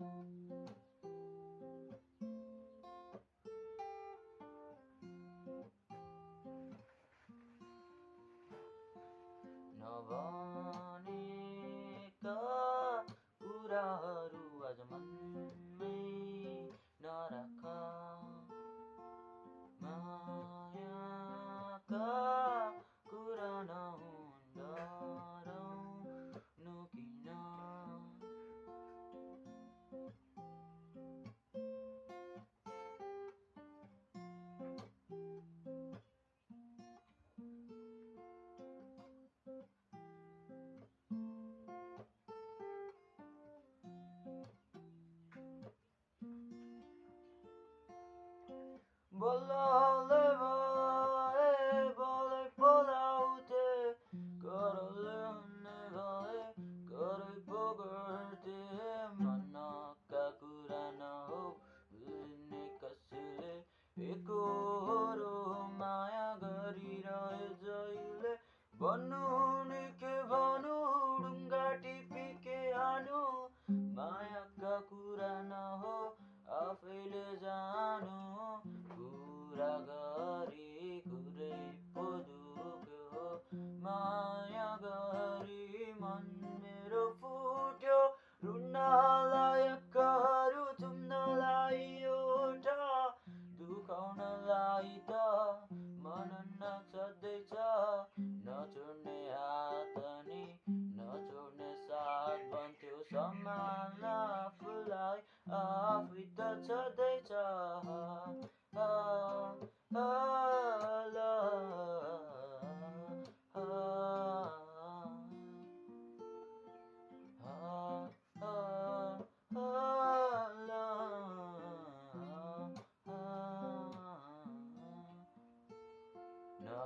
नभनेका कुराहरू आज मनमै नराख, मायाका कुरा नहुन् डराउनु किन। बल्लले भए बलै पलाउँथे, करले हुने भए करै बगर्थे। मनका कुरा नहो बुझ्ने कसैले, एकहोरो माया गरिरहे जहिले। भन्नु नि के भनु, ढुङ्गा टिपी के हानु, मायाका कुरा नहो आफैले जानु। कुरा गरी कुरै पो दुख्यो, माया गरी मन मेरो फुट्यो। रुन लायकहरू चुम्नलाई एउटा, दुखाउनलाई त मन नछाड्दैछ। नछोड्ने हात नि नछोड्ने साथ भन्थ्यो, सम्हाल्न आफूलाई आफै त छाड्दैछ।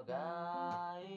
नगाएका